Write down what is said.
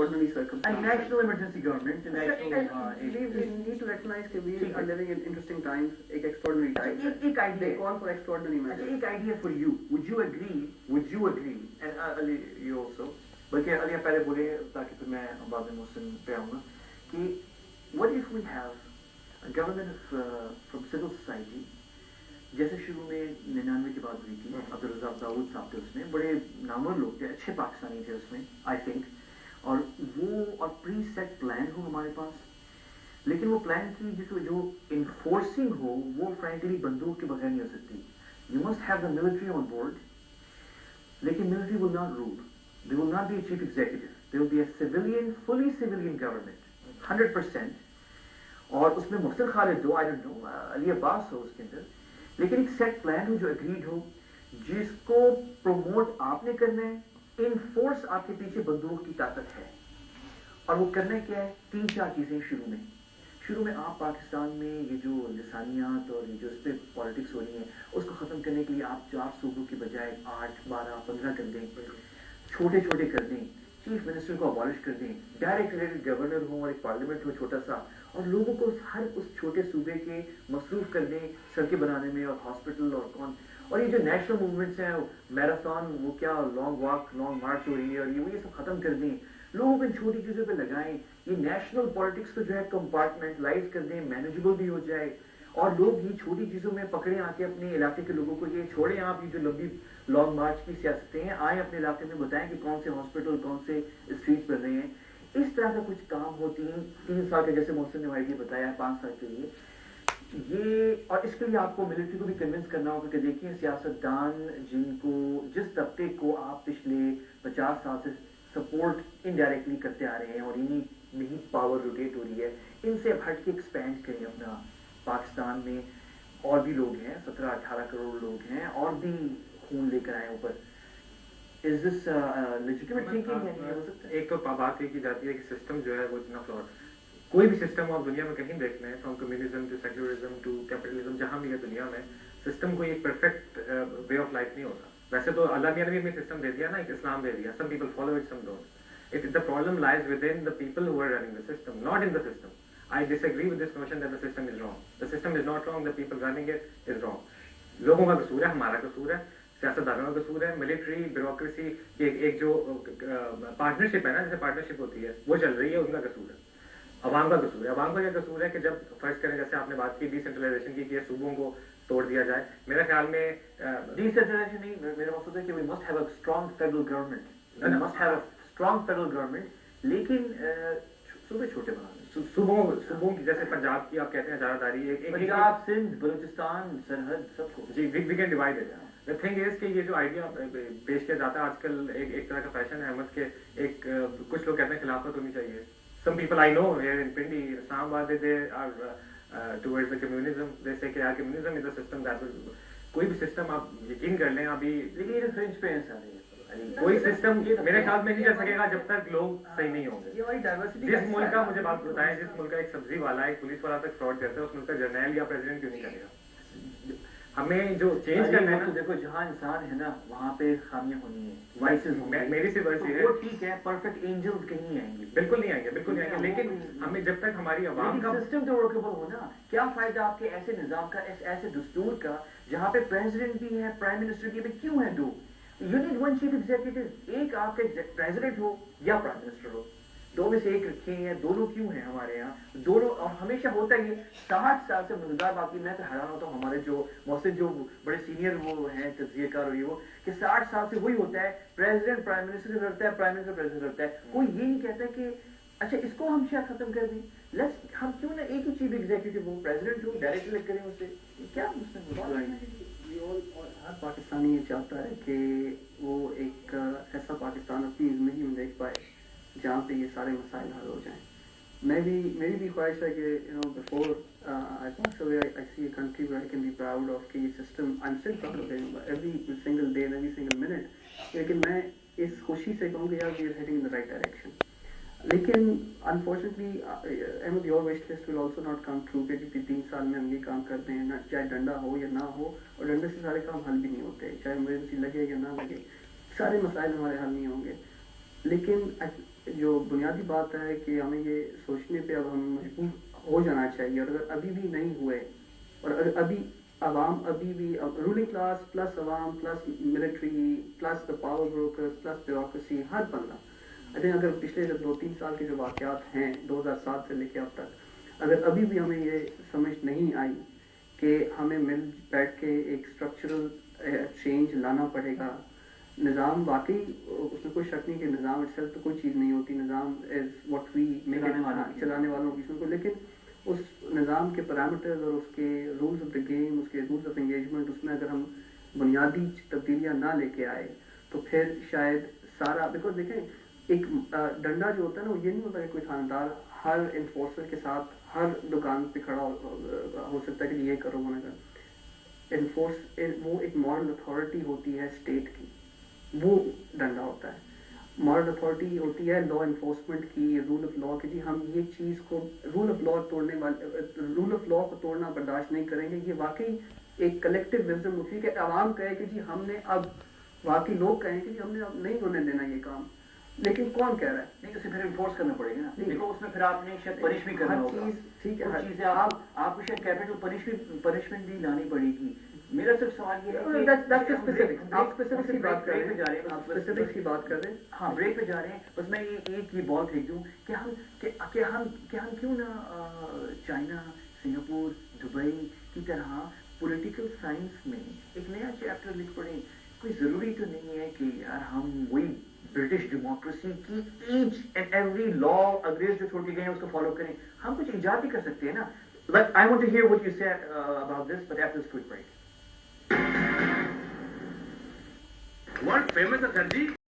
ordinary circumstances. A national emergency government, a national We need to recognize that we are living in interesting times, extraordinary times. ایک They idea call for extraordinary measures. ایک idea for you would you agree and Ali you also بلکہ علی پہلے بولے تاکہ پھر میں بعد میں محسن پہ آؤں گا کہ what if we have a government from civil society جیسے شروع میں 99 کی بات ہوئی تھی عبدالرزاق داؤد صاحب تھے اس میں بڑے نامور لوگ تھے اچھے پاکستانی تھے اس میں آئی تھنک اور وہ اور پری سیٹ پلان ہو ہمارے پاس لیکن وہ پلان کی جو انفورسنگ ہو وہ فرینکلی بندوق کے بغیر نہیں ہو سکتی you must have the military on board لیکن military will not rule they will not be a chief executive they will be a civilian fully civilian government 100% اور اس میں محسن خالد ہو آئی ڈونٹ نو علی عباس ہو اس کے اندر لیکن ایک سیٹ پلان ہو جو agreed ہو جس کو promote آپ نے کرنا ہے انفورس آپ کے پیچھے بندوق کی طاقت ہے اور وہ کرنا کیا ہے 3-4 چیزیں شروع میں آپ پاکستان میں یہ جو لسانیات اور یہ جو اس پہ پالیٹکس ہو رہی ہیں اس کو ختم کرنے کے لیے آپ 4 صوبوں کی بجائے 8, 12, 15 کر دیں چھوٹے کر دیں چیف منسٹر کو ابالش کر دیں ڈائریکٹ الیکٹڈ گورنر ہوں اور ایک پارلیمنٹ ہو چھوٹا سا اور لوگوں کو ہر اس چھوٹے صوبے کے مصروف کر دیں سڑکیں بنانے میں اور ہاسپٹل اور یہ جو نیشنل موومنٹس ہیں میراتھن وہ کیا لانگ واک لانگ مارچ ہو رہی ہے اور یہ سب ختم کر دیں لوگوں کو ان چھوٹی چیزوں پہ لگائیں یہ نیشنل پالیٹکس کو جو ہے کمپارٹمنٹلائز کر دیں مینیجبل بھی ہو جائے اور لوگ یہ چھوٹی چیزوں میں پکڑیں آ کے اپنے علاقے کے لوگوں کو یہ چھوڑیں آپ یہ جو لمبی لانگ مارچ کی سیاستیں ہیں آئیں اپنے علاقے میں بتائیں کہ کون سے ہاسپٹل کون سے اسٹریٹ بن رہے ہیں اس طرح کا کچھ کام ہو 3 سال کا جیسے محسن نے آئیڈیا بتایا 5 سال کے لیے یہ اور اس کے لیے آپ کو ملٹری کو بھی کنونس کرنا ہوگا کہ دیکھیں سیاستدان جن کو جس طبقے کو آپ پچھلے 50 سال سے سپورٹ انڈائریکٹلی کرتے آ رہے ہیں اور انہیں نہیں پاور روٹیٹ ہو رہی ہے ان سے ہٹ کے ایکسپینڈ کریں اپنا پاکستان میں اور بھی لوگ ہیں 17-18 کروڑ لوگ ہیں اور بھی خون لے کر آئے اوپر از دس لیجیٹیمیٹ تھنکنگ ہو سکتا ہے. ایک تو بات یہ کی جاتی ہے کہ سسٹم جو ہے وہ اتنا فلاڈ کوئی بھی سسٹم آپ دنیا میں کہیں دیکھ لیں from communism to secularism to capitalism جہاں بھی ہے دنیا میں سسٹم کوئی ایک پرفیکٹ وے آف لائف نہیں ہوتا ویسے تو اللہ میاں نے بھی اپنے سسٹم دے دیا نا ایک اسلام دے دیا some people follow it some don't the problem lies within the people who are running the system not in the system. I disagree with this notion that the system is wrong. The system is not wrong, the people running it is wrong. لوگوں کا قصور ہے ہمارا قصور ہے سیاستدانوں کا قصور ہے military bureaucracy کی ایک جو پارٹنرشپ ہے نا جیسے پارٹنرشپ ہوتی ہے وہ چل رہی ہے ان کا قصور ہے عوام کا قصور ہے عوام کا یہ قصور ہے کہ جب فرض کریں جیسے آپ نے بات کی ڈی سینٹرلائزیشن کی کہ صوبوں کو توڑ دیا جائے میرے خیال میں ڈی سینٹرلائزیشن نہیں میرا مقصد ہے کہ we must have a strong federal government we must have a strong federal government لیکن صوبے چھوٹے بنا دیں صوبوں کی جیسے پنجاب کی آپ کہتے ہیں اجارہ داری پنجاب سندھ بلوچستان سرحد سب کو جی we can divide it the thing is کہ یہ جو آئیڈیا پیش کیا جاتا ہے آج کل ایک طرح کا فیشن ہے احمد کے ایک کچھ لوگ کہتے ہیں خلافت ہونی چاہیے some people I know here in Pindi Islamabad they are towards the communism they say کہ communism is a system that کوئی بھی سسٹم آپ یقین کر لیں ابھی لیکن یہ فرنج پہ آ رہی ہے کوئی سسٹم میرے خیال میں نہیں چل سکے گا جب تک لوگ صحیح نہیں ہوں گے جس ملک کا مجھے بات بتائیں جس ملک کا ایک سبزی والا ایک پولیس والا تک فراڈ کرتا ہے اس ملک کا جرنیل یا پریزیڈنٹ کیوں نہیں کرے گا ہمیں جو چینج کرنا ہے دیکھو جہاں انسان ہے نا وہاں پہ خامیاں ہونی ہیں وائسز میری سی ورڈ وہ ٹھیک ہے پرفیکٹ اینجلز کہیں نہیں آئیں گے بالکل نہیں آئیں گے لیکن ہمیں جب تک ہماری عوام کا سسٹم تو ورکیبل ہونا کیا فائدہ آپ کے ایسے نظام کا ایسے دستور کا جہاں پہ پریزیڈنٹ بھی ہے پرائم منسٹر بھی ہے کیوں ہے 2 You need one chief executive. ایک آپ کا پریزیڈنٹ ہو یا پرائم منسٹر ہو 2 میں سے ایک رکھے ہیں دونوں کیوں ہیں ہمارے یہاں دونوں اور ہمیشہ ہوتا ہی ہے 60 سال سے مزدار باقی میں تو حیران ہوتا ہوں ہمارے جو محسن جو بڑے سینئر وہ ہیں تجزیہ کار اور یہ وہ کہ 60 سال سے وہی ہوتا ہے پریزیڈنٹ پرائم منسٹر سے لڑتا ہے پرائم منسٹر پریزیڈنٹ لڑتا ہے کوئی یہ نہیں کہتا کہ اچھا اس کو ہم شاید ختم کر دیں ہم کیوں نہ ایک ہی چیف ایگزیکٹو ہو پریزیڈنٹ ہو ڈائریکٹ الیکٹ کریں اس سے کیا ہر پاکستانی یہ چاہتا ہے کہ وہ ایک ایسا پاکستان اپنی زندگی میں دیکھ پائے جہاں پہ یہ سارے مسائل حل ہو جائیں میری بھی خواہش ہے کہ before I pass away I see a country where I can be proud of کہ یہ system I'm still proud of it every single day and every single minute لیکن میں اس خوشی سے کہوں کہ یار we are heading in the right direction لیکن unfortunately Ahmed your wish list will also not come true کہ 3 سال میں ہم یہ کام کرتے ہیں چاہے ڈنڈا ہو یا نہ ہو اور ڈنڈے سے سارے کام حل بھی نہیں ہوتے چاہے ایمرجنسی لگے یا نہ لگے سارے مسائل ہمارے حل نہیں ہوں گے لیکن جو بنیادی بات ہے کہ ہمیں یہ سوچنے پہ اب ہم مجبور ہو جانا چاہیے، اور اگر ابھی بھی نہیں ہوئے، اور اگر ابھی عوام ابھی بھی رولنگ کلاس پلس عوام plus military plus the power brokers plus bureaucracy, ہر بندہ اگر پچھلے جو 2-3 سال کے جو واقعات ہیں 2007 سے لے کے اب تک، اگر ابھی بھی ہمیں یہ سمجھ نہیں آئی کہ ہمیں مل بیٹھ کے ایک اسٹرکچرل چینج لانا پڑے گا. نظام واقعی اس میں کوئی شک نہیں کہ نظام اٹ سیلف تو کوئی چیز نہیں ہوتی، نظام از واٹ وی چلانے والوں کی کو، لیکن اس نظام کے پیرامیٹرز اور اس کے رولز آف دا گیم، اس کے رولز آف انگیجمنٹ، اس میں اگر ہم بنیادی تبدیلیاں نہ لے کے آئے تو پھر شاید سارا، بیکاز دیکھیں ایک ڈنڈا جو ہوتا ہے نا، وہ یہ نہیں ہوتا کہ کوئی تھاندار ہر انفورسر کے ساتھ ہر دکان پہ کھڑا ہو سکتا ہے کہ یہ کرو وہ نہ کرو. وہ ایک مورل اتھارٹی ہوتی ہے اسٹیٹ کی، وہ ڈنڈا ہوتا ہے. مورل اتھارٹی ہوتی ہے لا انفورسمنٹ کی، رول آف لا کی، جی ہم یہ چیز کو رول آف لا کو توڑنا برداشت نہیں کریں گے. یہ واقعی ایک کلیکٹیو وزڈم ہوتی ہے کہ عوام کہے کہ جی ہم نے اب، واقعی لوگ کہیں کہ جی ہم نے اب نہیں ہونے دینا یہ کام، لیکن کون کہہ رہا ہے؟ نہیں، اسے پھر انفورس کرنا پڑے گا نا. دیکھو اس میں پھر آپ نے شاید پنش بھی کرنا ہوگا. ٹھیک ہے، کچھ چیزیں آپ کو شاید کیپٹل پنشمنٹ بھی لانی پڑے گی. میرا صرف سوال یہ ہے کہ آپ اسپیسیفک کی بات کر رہے ہیں، آپ اسپیسیفک کی بات کر رہے ہیں. ہاں بریک پہ جا رہے ہیں. بس میں یہ بال پھینک دوں کہ ہم کیوں نہ چائنا، سنگاپور، دبئی کی طرح پولیٹیکل سائنس میں ایک نیا چیپٹر لکھ پڑیں. کوئی ضروری تو نہیں ہے کہ یار ہم وہی برٹش ڈیموکریسی کی ایچ اینڈ ایوری لا انگریز جو چھوڑ کے گئے ہیں اس کو فالو کریں. ہم کچھ ایجاد بھی کر سکتے ہیں نا. But I want to hear what you say about this, but after this quick break. What famous sir ji?